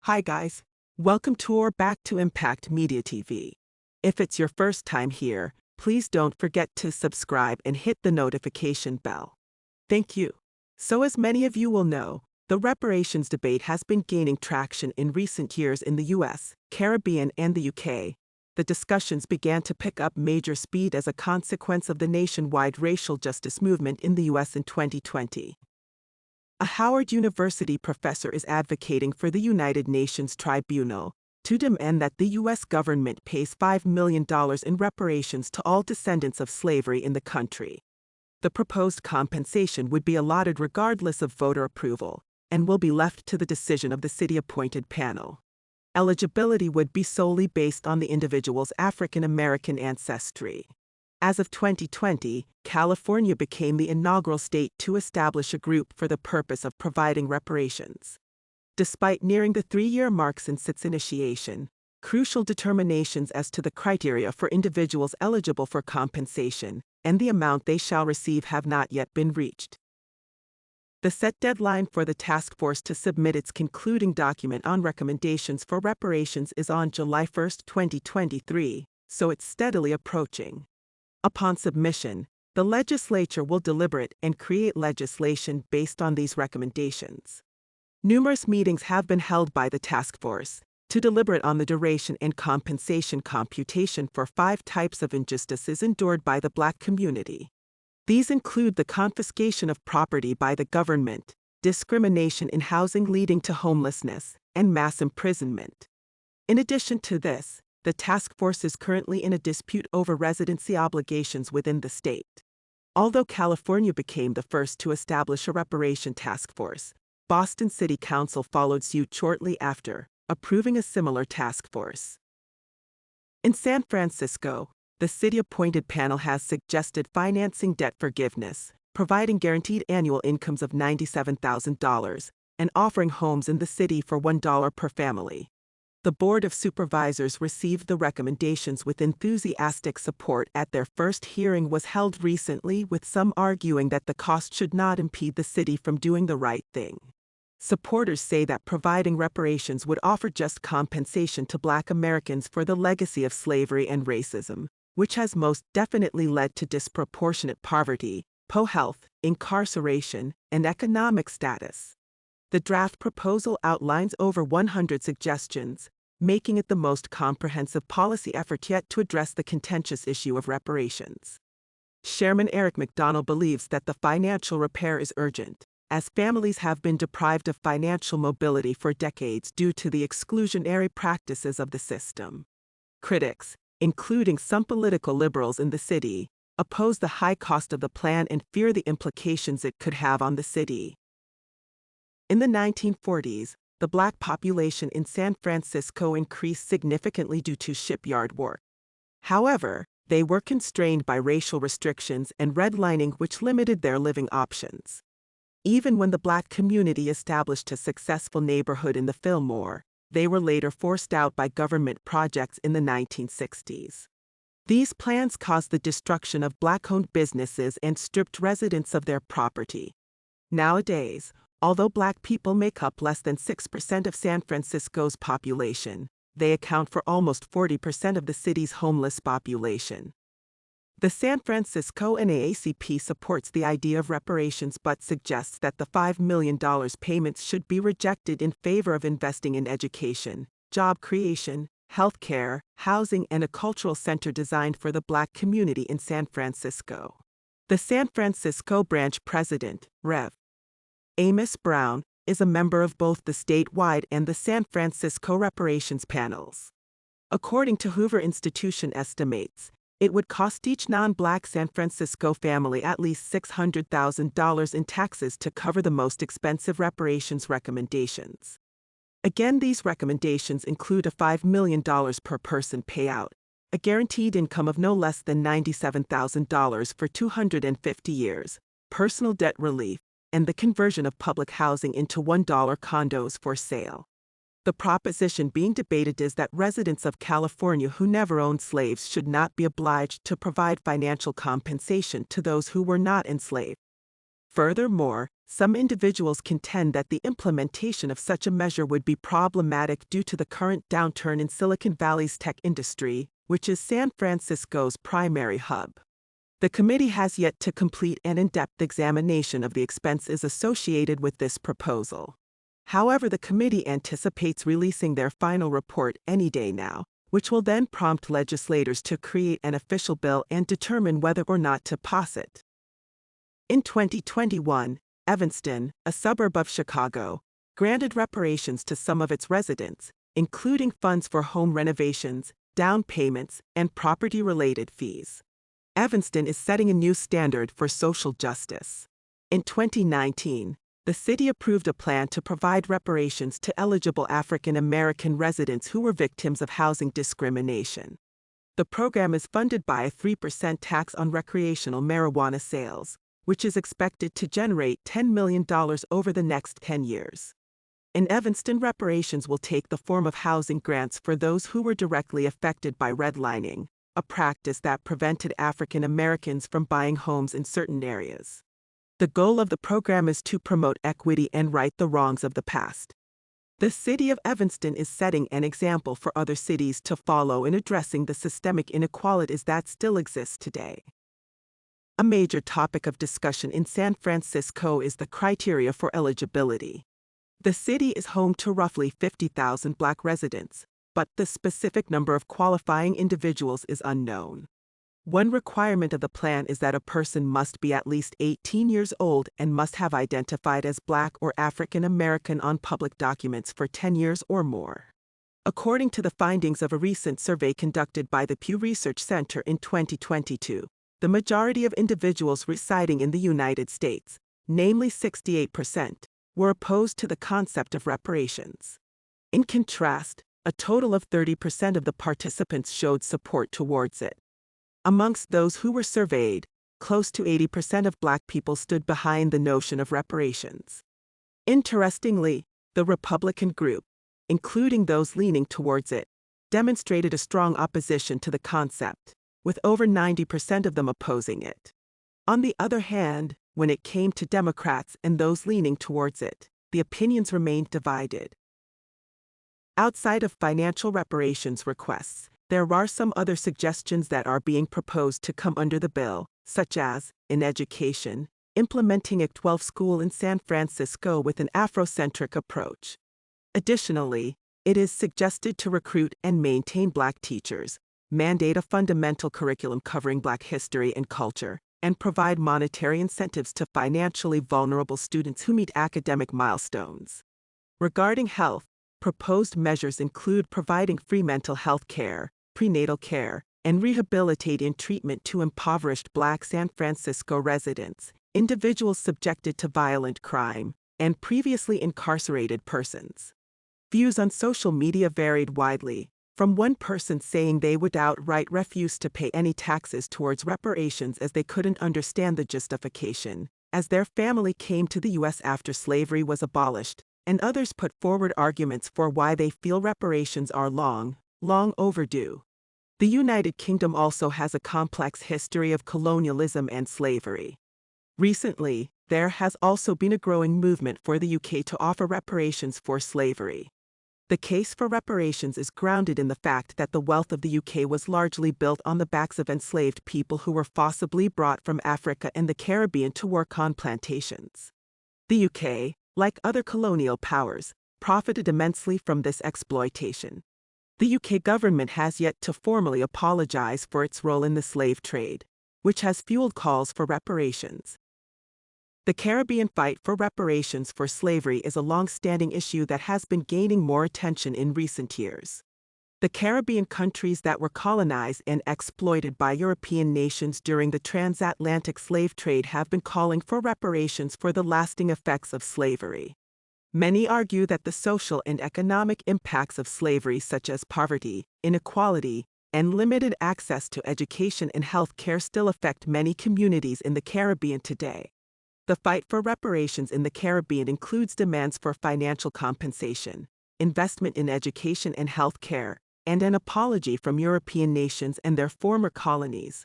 Hi guys, welcome to or back to Impact Media TV. If it's your first time here, please don't forget to subscribe and hit the notification bell. Thank you. So as many of you will know, the reparations debate has been gaining traction in recent years in the US, Caribbean and the UK. The discussions began to pick up major speed as a consequence of the nationwide racial justice movement in the US in 2020. A Howard University professor is advocating for the United Nations Tribunal to demand that the U.S. government pays $5 million in reparations to all descendants of slavery in the country. The proposed compensation would be allotted regardless of voter approval and will be left to the decision of the city-appointed panel. Eligibility would be solely based on the individual's African American ancestry. As of 2020, California became the inaugural state to establish a group for the purpose of providing reparations. Despite nearing the 3-year mark since its initiation, crucial determinations as to the criteria for individuals eligible for compensation and the amount they shall receive have not yet been reached. The set deadline for the task force to submit its concluding document on recommendations for reparations is on July 1, 2023, so it's steadily approaching. Upon submission, the legislature will deliberate and create legislation based on these recommendations. Numerous meetings have been held by the task force to deliberate on the duration and compensation computation for 5 types of injustices endured by the Black community. These include the confiscation of property by the government, discrimination in housing leading to homelessness, and mass imprisonment. In addition to this, the task force is currently in a dispute over residency obligations within the state. Although California became the first to establish a reparation task force, Boston City Council followed suit shortly after, approving a similar task force. In San Francisco, the city-appointed panel has suggested financing debt forgiveness, providing guaranteed annual incomes of $97,000, and offering homes in the city for $1 per family. The Board of Supervisors received the recommendations with enthusiastic support at their first hearing was held recently, with some arguing that the cost should not impede the city from doing the right thing. Supporters say that providing reparations would offer just compensation to Black Americans for the legacy of slavery and racism, which has most definitely led to disproportionate poverty, poor health, incarceration, and economic status. The draft proposal outlines over 100 suggestions, making it the most comprehensive policy effort yet to address the contentious issue of reparations. Chairman Eric McDonald believes that the financial repair is urgent, as families have been deprived of financial mobility for decades due to the exclusionary practices of the system. Critics, including some political liberals in the city, oppose the high cost of the plan and fear the implications it could have on the city. In the 1940s, the Black population in San Francisco increased significantly due to shipyard work. However, they were constrained by racial restrictions and redlining which limited their living options. Even when the Black community established a successful neighborhood in the Fillmore, they were later forced out by government projects in the 1960s. These plans caused the destruction of Black-owned businesses and stripped residents of their property. Nowadays, although Black people make up less than 6% of San Francisco's population, they account for almost 40% of the city's homeless population. The San Francisco NAACP supports the idea of reparations but suggests that the $5 million payments should be rejected in favor of investing in education, job creation, health care, housing, and a cultural center designed for the Black community in San Francisco. The San Francisco branch president, Rev. Amos Brown, is a member of both the statewide and the San Francisco reparations panels. According to Hoover Institution estimates, it would cost each non-Black San Francisco family at least $600,000 in taxes to cover the most expensive reparations recommendations. Again, these recommendations include a $5 million per person payout, a guaranteed income of no less than $97,000 for 250 years, personal debt relief, and the conversion of public housing into $1 condos for sale. The proposition being debated is that residents of California who never owned slaves should not be obliged to provide financial compensation to those who were not enslaved. Furthermore, some individuals contend that the implementation of such a measure would be problematic due to the current downturn in Silicon Valley's tech industry, which is San Francisco's primary hub. The committee has yet to complete an in-depth examination of the expenses associated with this proposal. However, the committee anticipates releasing their final report any day now, which will then prompt legislators to create an official bill and determine whether or not to pass it. In 2021, Evanston, a suburb of Chicago, granted reparations to some of its residents, including funds for home renovations, down payments, and property-related fees. Evanston is setting a new standard for social justice. In 2019, the city approved a plan to provide reparations to eligible African American residents who were victims of housing discrimination. The program is funded by a 3% tax on recreational marijuana sales, which is expected to generate $10 million over the next 10 years. In Evanston, reparations will take the form of housing grants for those who were directly affected by redlining, a practice that prevented African Americans from buying homes in certain areas. The goal of the program is to promote equity and right the wrongs of the past. The city of Evanston is setting an example for other cities to follow in addressing the systemic inequalities that still exist today. A major topic of discussion in San Francisco is the criteria for eligibility. The city is home to roughly 50,000 Black residents, but the specific number of qualifying individuals is unknown. One requirement of the plan is that a person must be at least 18 years old and must have identified as Black or African American on public documents for 10 years or more. According to the findings of a recent survey conducted by the Pew Research Center in 2022, the majority of individuals residing in the United States, namely 68%, were opposed to the concept of reparations. In contrast, a total of 30% of the participants showed support towards it. Amongst those who were surveyed, close to 80% of Black people stood behind the notion of reparations. Interestingly, the Republican group, including those leaning towards it, demonstrated a strong opposition to the concept, with over 90% of them opposing it. On the other hand, when it came to Democrats and those leaning towards it, the opinions remained divided. Outside of financial reparations requests, there are some other suggestions that are being proposed to come under the bill, such as, in education, implementing a 12 school in San Francisco with an Afrocentric approach. Additionally, it is suggested to recruit and maintain Black teachers, mandate a fundamental curriculum covering Black history and culture, and provide monetary incentives to financially vulnerable students who meet academic milestones. Regarding health, proposed measures include providing free mental health care, prenatal care, and rehabilitative treatment to impoverished Black San Francisco residents, individuals subjected to violent crime, and previously incarcerated persons. Views on social media varied widely, from one person saying they would outright refuse to pay any taxes towards reparations as they couldn't understand the justification, as their family came to the U.S. after slavery was abolished, and others put forward arguments for why they feel reparations are long overdue. The United Kingdom also has a complex history of colonialism and slavery. Recently, there has also been a growing movement for the UK to offer reparations for slavery. The case for reparations is grounded in the fact that the wealth of the UK was largely built on the backs of enslaved people who were forcibly brought from Africa and the Caribbean to work on plantations. The UK, like other colonial powers, profited immensely from this exploitation. The UK government has yet to formally apologize for its role in the slave trade, which has fueled calls for reparations. The Caribbean fight for reparations for slavery is a long-standing issue that has been gaining more attention in recent years. The Caribbean countries that were colonized and exploited by European nations during the transatlantic slave trade have been calling for reparations for the lasting effects of slavery. Many argue that the social and economic impacts of slavery, such as poverty, inequality, and limited access to education and health care, still affect many communities in the Caribbean today. The fight for reparations in the Caribbean includes demands for financial compensation, investment in education and health care, and an apology from European nations and their former colonies.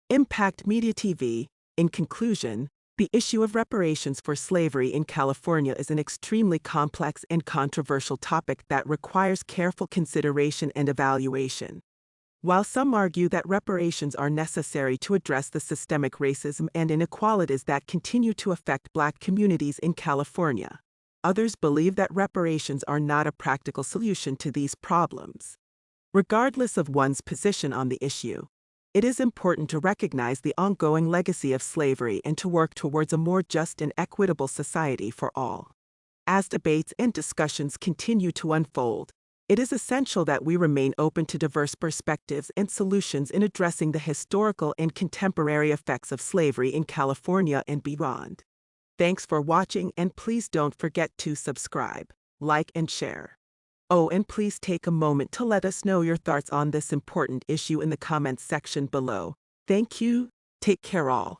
Impact Media TV. In conclusion, The issue of reparations for slavery in California is an extremely complex and controversial topic that requires careful consideration and evaluation. While some argue that reparations are necessary to address the systemic racism and inequalities that continue to affect Black communities in California, others believe that reparations are not a practical solution to these problems. Regardless of one's position on the issue, it is important to recognize the ongoing legacy of slavery and to work towards a more just and equitable society for all. As debates and discussions continue to unfold, it is essential that we remain open to diverse perspectives and solutions in addressing the historical and contemporary effects of slavery in California and beyond. Thanks for watching, and please don't forget to subscribe, like, and share. Oh, and please take a moment to let us know your thoughts on this important issue in the comments section below. Thank you. Take care all.